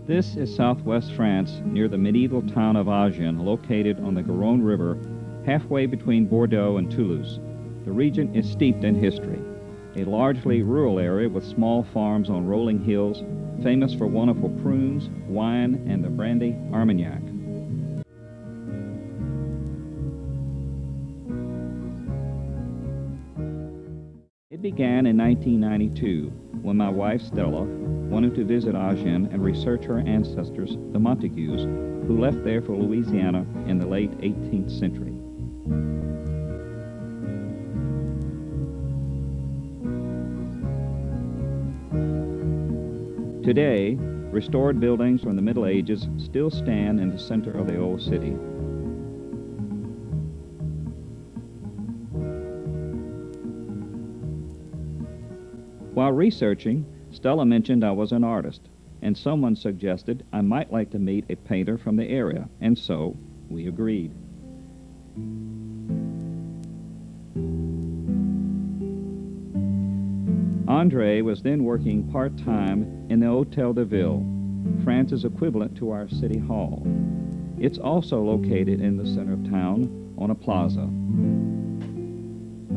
This is Southwest France, near the medieval town of Agen, located on the Garonne River, halfway between Bordeaux and Toulouse. The region is steeped in history, a largely rural area with small farms on rolling hills, famous for wonderful prunes, wine, and the brandy Armagnac. It began in 1992, when my wife, Stella, wanted to visit Agen and research her ancestors, the Montagues, who left there for Louisiana in the late 18th century. Today, restored buildings from the Middle Ages still stand in the center of the old city. While researching, Stella mentioned I was an artist, and someone suggested I might like to meet a painter from the area, and so we agreed. Andre was then working part-time in the Hotel de Ville, France's equivalent to our city hall. It's also located in the center of town on a plaza.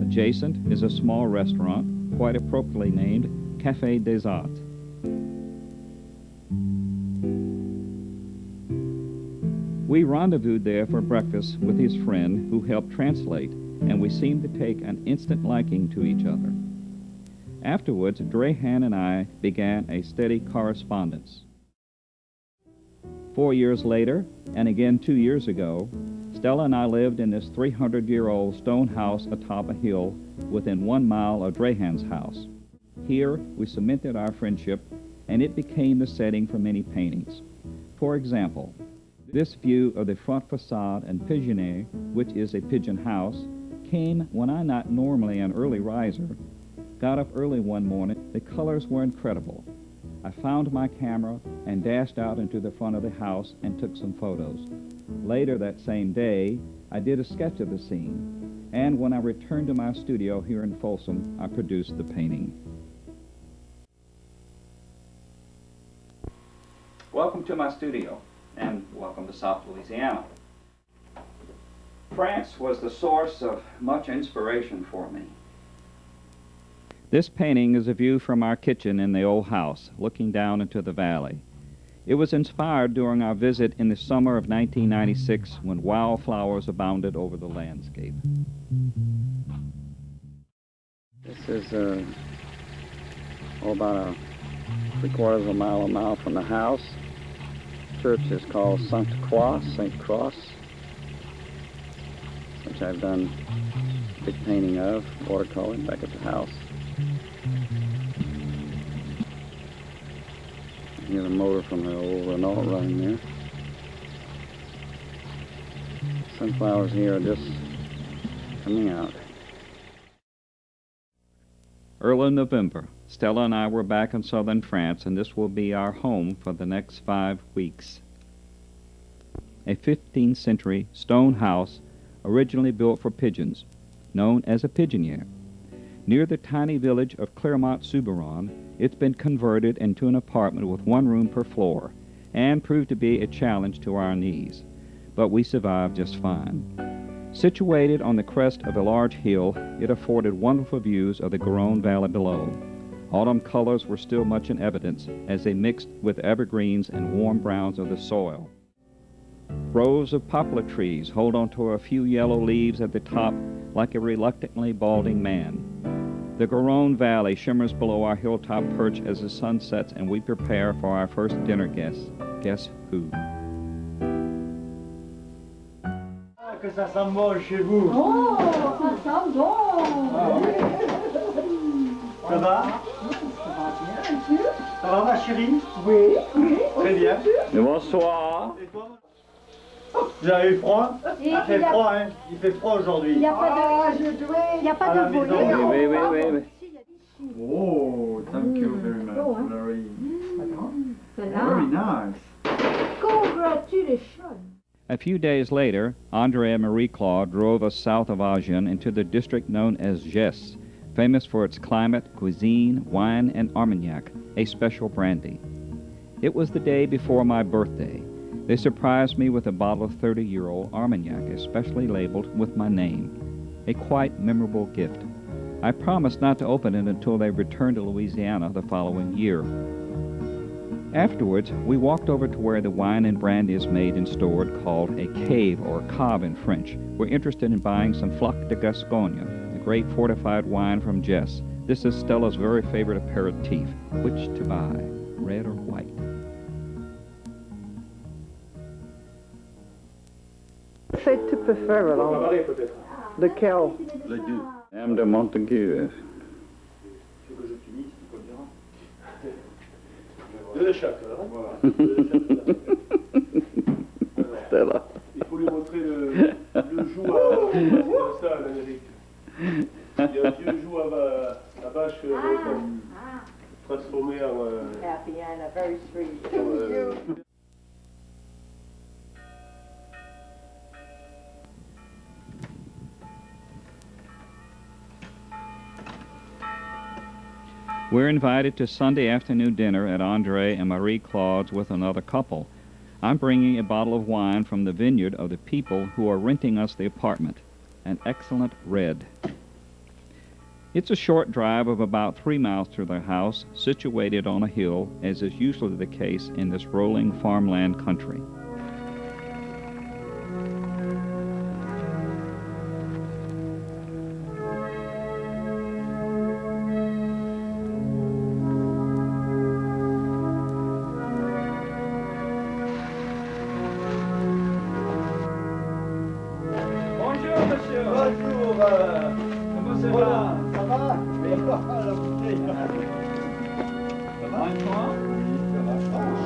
Adjacent is a small restaurant, quite appropriately named Café des Arts. We rendezvoused there for breakfast with his friend who helped translate, and we seemed to take an instant liking to each other. Afterwards, Drehan and I began a steady correspondence. 4 years later, and again 2 years ago, Stella and I lived in this 300-year-old stone house atop a hill within 1 mile of Drehan's house. Here, we cemented our friendship, and it became the setting for many paintings. For example, this view of the front facade and pigeonnier, which is a pigeon house, came when I, not normally an early riser, got up early one morning. The colors were incredible. I found my camera and dashed out into the front of the house and took some photos. Later that same day, I did a sketch of the scene, and when I returned to my studio here in Folsom, I produced the painting. Welcome to my studio, and welcome to South Louisiana. France was the source of much inspiration for me. This painting is a view from our kitchen in the old house, looking down into the valley. It was inspired during our visit in the summer of 1996 when wildflowers abounded over the landscape. This is about 3/4 of a mile from the house. Church is called St. Croix, which I've done a big painting of, watercolor, back at the house. Hear the motor from the old Renault running there. Sunflowers here are just coming out. Early in November, Stella and I were back in southern France, and this will be our home for the next 5 weeks. A 15th century stone house originally built for pigeons, known as a pigeonnier. Near the tiny village of Clermont-Soubiron, it's been converted into an apartment with 1 room per floor and proved to be a challenge to our knees, but we survived just fine. Situated on the crest of a large hill, it afforded wonderful views of the Garonne Valley below. Autumn colors were still much in evidence as they mixed with evergreens and warm browns of the soil. Rows of poplar trees hold onto a few yellow leaves at the top like a reluctantly balding man. The Garonne Valley shimmers below our hilltop perch as the sun sets and we prepare for our first dinner guest. Guess who? Que ça sent bon chez vous. Oh, ça sent bon. Ça va? Ça va ma chérie? Oui, oui. Très bien. Bonsoir. Et toi? Vous avez froid? Et Il fait il y a- froid, hein? Il fait froid aujourd'hui. Il n'y a pas de, il y a À pas la de maison. volet. Oui. Oh, thank you very much. Oh, hein. Very Voilà. nice. Congratulations. A few days later, Andre and Marie-Claude drove us south of Agen into the district known as Gess, famous for its climate, cuisine, wine, and Armagnac, a special brandy. It was the day before my birthday. They surprised me with a bottle of 30-year-old Armagnac, especially labeled with my name. A quite memorable gift. I promised not to open it until they returned to Louisiana the following year. Afterwards, we walked over to where the wine and brandy is made and stored, called a cave or cave in French. We're interested in buying some Flac de Gascogne, the great fortified wine from Jess. This is Stella's very favorite aperitif. Which to buy, red or white? C'est tu préfères, Rolland? Lequel? Les deux. M de Montague. Tu veux que j'utilise, tu peux le dire. Deux de chaque, hein? Voilà. Stella. Il faut lui montrer le joug à ça, l'Amérique. Il y a un vieux joug à vache transformé en... Happy anniversary en, to you. We're invited to Sunday afternoon dinner at Andre and Marie Claude's with another couple. I'm bringing a bottle of wine from the vineyard of the people who are renting us the apartment, an excellent red. It's a short drive of about 3 miles to their house, situated on a hill, as is usually the case in this rolling farmland country. Bonjour, monsieur. Bonjour. Comment ça va? Ça va? Oui. La bouteille. Ça va?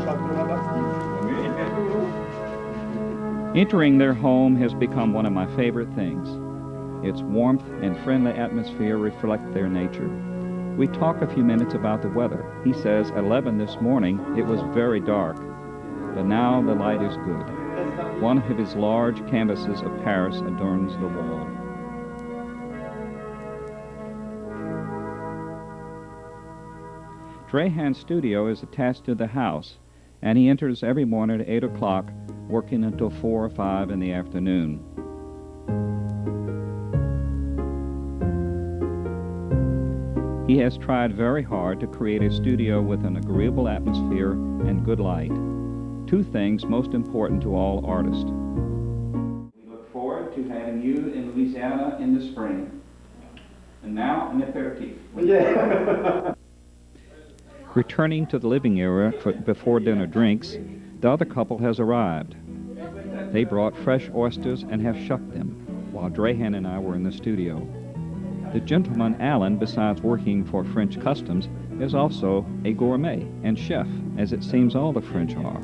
Château la Bastille. Oui. Entering their home has become one of my favorite things. Its warmth and friendly atmosphere reflect their nature. We talk a few minutes about the weather. He says at 11 this morning it was very dark, but now the light is good. One of his large canvases of Paris adorns the wall. Drehan's studio is attached to the house, and he enters every morning at 8 o'clock, working until 4 or 5 in the afternoon. He has tried very hard to create a studio with an agreeable atmosphere and good light. Two things most important to all artists. We look forward to having you in Louisiana in the spring. And now, an aperitif. Yeah. Returning to the living area for before dinner drinks, the other couple has arrived. They brought fresh oysters and have shucked them, while Drehan and I were in the studio. The gentleman, Agen, besides working for French customs, is also a gourmet and chef, as it seems all the French are.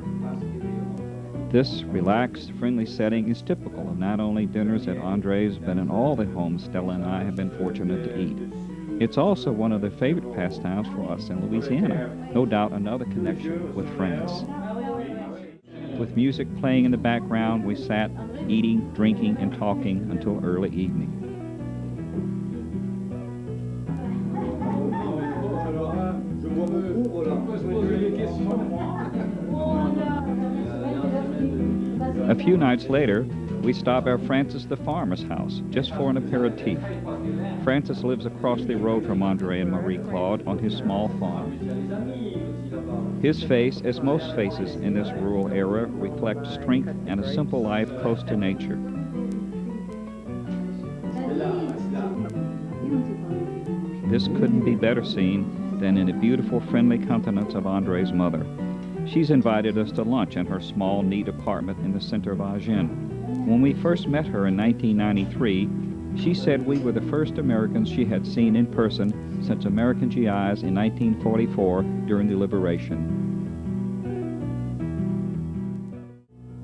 This relaxed, friendly setting is typical of not only dinners at Andre's, but in all the homes Stella and I have been fortunate to eat. It's also one of the favorite pastimes for us in Louisiana, no doubt another connection with France. With music playing in the background, we sat eating, drinking, and talking until early evening. A few nights later, we stop at Francis the farmer's house just for an aperitif. Francis lives across the road from Andre and Marie Claude on his small farm. His face, as most faces in this rural area, reflect strength and a simple life close to nature. This couldn't be better seen than in the beautiful, friendly countenance of Andre's mother. She's invited us to lunch in her small, neat apartment in the center of Agen. When we first met her in 1993, she said we were the first Americans she had seen in person since American GIs in 1944 during the Liberation.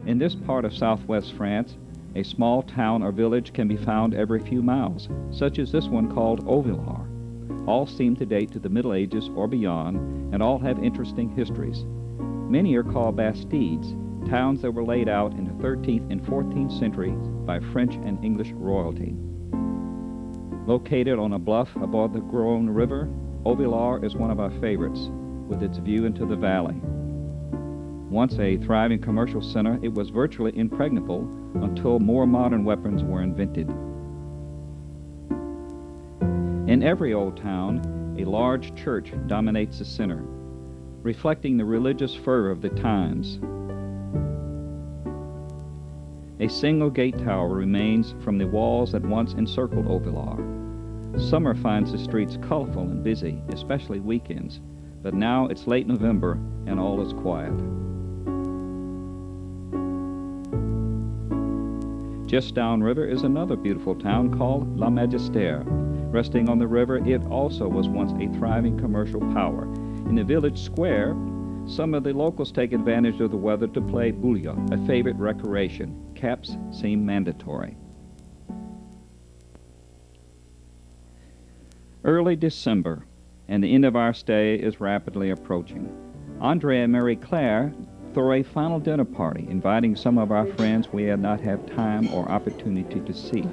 In this part of Southwest France, a small town or village can be found every few miles, such as this one called Auvillard. All seem to date to the Middle Ages or beyond, and all have interesting histories. Many are called Bastides, towns that were laid out in the 13th and 14th centuries by French and English royalty. Located on a bluff above the Garonne River, Auvillard is one of our favorites, with its view into the valley. Once a thriving commercial center, it was virtually impregnable until more modern weapons were invented. In every old town, a large church dominates the center, reflecting the religious fervor of the times. A single gate tower remains from the walls that once encircled Ovilar. Summer finds the streets colorful and busy, especially weekends, but now it's late November and all is quiet. Just downriver is another beautiful town called La Magistère. Resting on the river, it also was once a thriving commercial power. In the village square, some of the locals take advantage of the weather to play bouillon, a favorite recreation. Caps seem mandatory. Early December, and the end of our stay is rapidly approaching. Andre and Mary Claire throw a final dinner party, inviting some of our friends we had not had time or opportunity to see,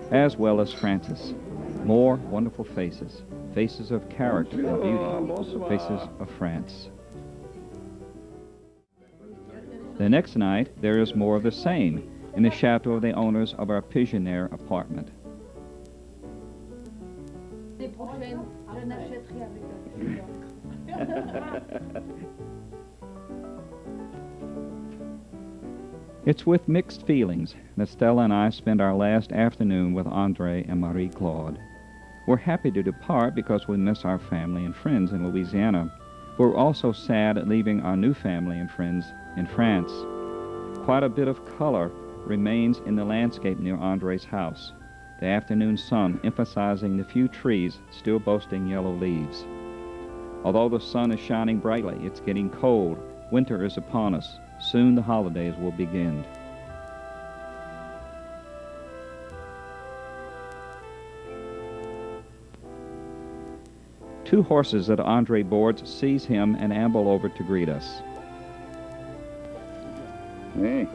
as well as Francis. More wonderful faces, faces of character and beauty, faces of France. The next night, there is more of the same in the chateau of the owners of our Pigeonnier apartment. It's with mixed feelings that Stella and I spend our last afternoon with Andre and Marie-Claude. We're happy to depart because we miss our family and friends in Louisiana, but we're also sad at leaving our new family and friends in France. Quite a bit of color remains in the landscape near Andre's house, the afternoon sun emphasizing the few trees still boasting yellow leaves. Although the sun is shining brightly, it's getting cold. Winter is upon us. Soon the holidays will begin. Two horses that Andre boards seize him and amble over to greet us. Hey.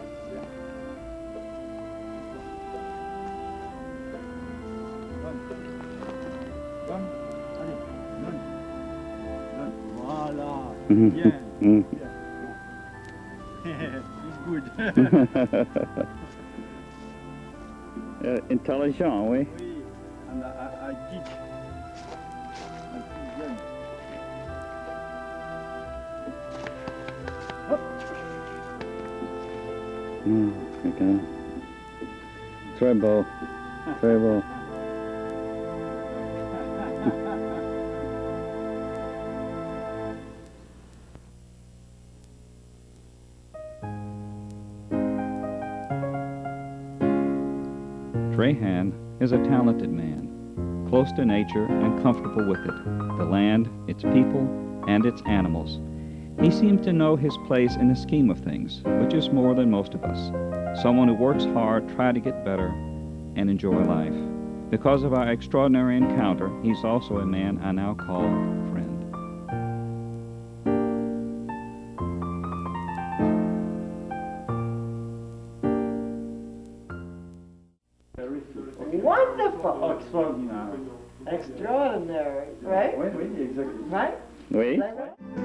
Voilà. Mhm. Bien. Mm. It's good. Intelligent, oui. Oui, and I teach. I teach them. Okay. Très beau. Très beau. Drehan is a talented man, close to nature and comfortable with it, the land, its people, and its animals. He seems to know his place in the scheme of things, which is more than most of us. Someone who works hard, tries to get better, and enjoy life. Because of our extraordinary encounter, he's also a man I now call friend. Wonderful. Extraordinaire. Extraordinary, right? Oui, oui, exactement. Right? Oui. Is that right?